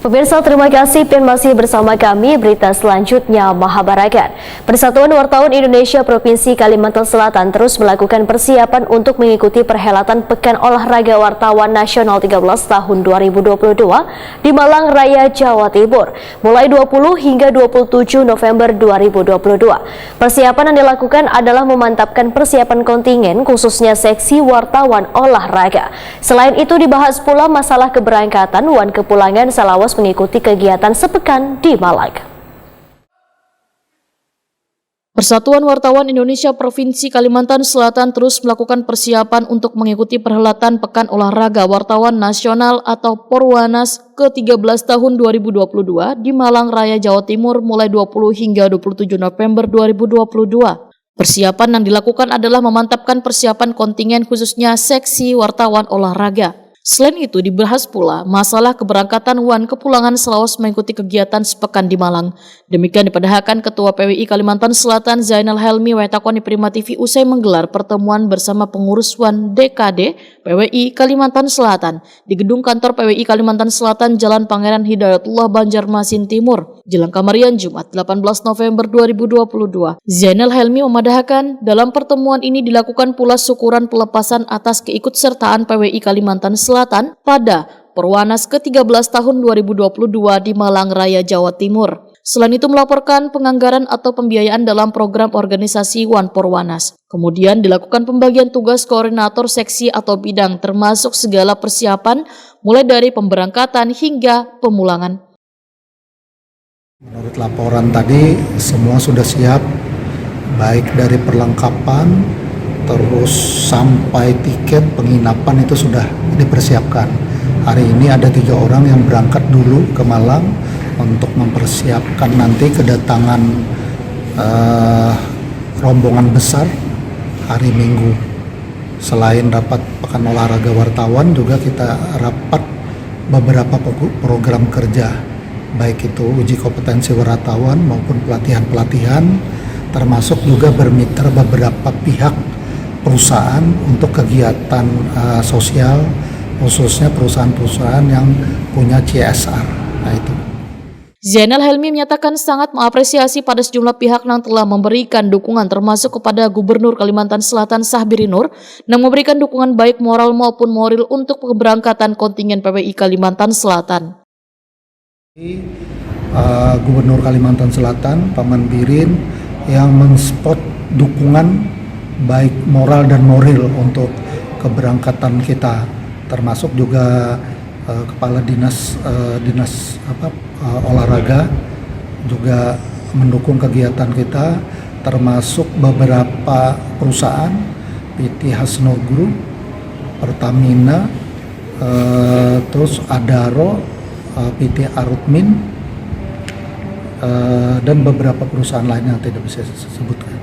Pemirsa, terima kasih dan masih bersama kami. Berita selanjutnya, Mahabarakan. Persatuan Wartawan Indonesia Provinsi Kalimantan Selatan terus melakukan persiapan untuk mengikuti perhelatan Pekan Olahraga Wartawan Nasional 13 tahun 2022 di Malang Raya, Jawa Timur, mulai 20 hingga 27 November 2022. Persiapan yang dilakukan adalah memantapkan persiapan kontingen, khususnya seksi wartawan olahraga. Selain itu, dibahas pula masalah keberangkatan wan kepulangan Salawas mengikuti kegiatan sepekan di Malang. Persatuan Wartawan Indonesia Provinsi Kalimantan Selatan terus melakukan persiapan untuk mengikuti perhelatan Pekan Olahraga Wartawan Nasional atau Porwanas ke-13 tahun 2022 di Malang Raya, Jawa Timur mulai 20 hingga 27 November 2022. Persiapan yang dilakukan adalah memantapkan persiapan kontingen khususnya seksi wartawan olahraga. Selain itu dibahas pula masalah keberangkatan wan kepulangan Salawas mengikuti kegiatan sepekan di Malang. Demikian dipadahkan Ketua PWI Kalimantan Selatan Zainal Helmi Wetakoni Prima TV usai menggelar pertemuan bersama pengurus wan DKD PWI Kalimantan Selatan di gedung kantor PWI Kalimantan Selatan Jalan Pangeran Hidayatullah Banjarmasin Timur, Jelang Kamarian Jumat 18 November 2022. Zainal Helmi memadahkan dalam pertemuan ini dilakukan pula syukuran pelepasan atas keikutsertaan PWI Kalimantan Selatan pada Porwanas ke-13 tahun 2022 di Malang Raya, Jawa Timur. Selain itu melaporkan penganggaran atau pembiayaan dalam program organisasi Wan Porwanas. Kemudian dilakukan pembagian tugas koordinator seksi atau bidang termasuk segala persiapan mulai dari pemberangkatan hingga pemulangan. Menurut laporan tadi semua sudah siap, baik dari perlengkapan terus sampai tiket penginapan itu sudah dipersiapkan. Hari ini ada 3 orang yang berangkat dulu ke Malang untuk mempersiapkan nanti kedatangan rombongan besar hari Minggu. Selain rapat Pekan Olahraga Wartawan, juga kita rapat beberapa program kerja, baik itu uji kompetensi wartawan maupun pelatihan-pelatihan, termasuk juga bermitra beberapa pihak perusahaan untuk kegiatan sosial, khususnya perusahaan-perusahaan yang punya CSR. Nah itu. Zainal Helmi menyatakan sangat mengapresiasi pada sejumlah pihak yang telah memberikan dukungan termasuk kepada Gubernur Kalimantan Selatan Sahbiri Nur yang memberikan dukungan baik moral maupun moral untuk keberangkatan kontingen PWI Kalimantan Selatan. Gubernur Kalimantan Selatan, Paman Birin, yang mensupport dukungan baik moral dan moral untuk keberangkatan kita, termasuk juga Kepala Dinas Olahraga juga mendukung kegiatan kita, termasuk beberapa perusahaan PT Hasno Group, Pertamina, terus Adaro, PT Arutmin, dan beberapa perusahaan lain yang tidak bisa saya sebutkan.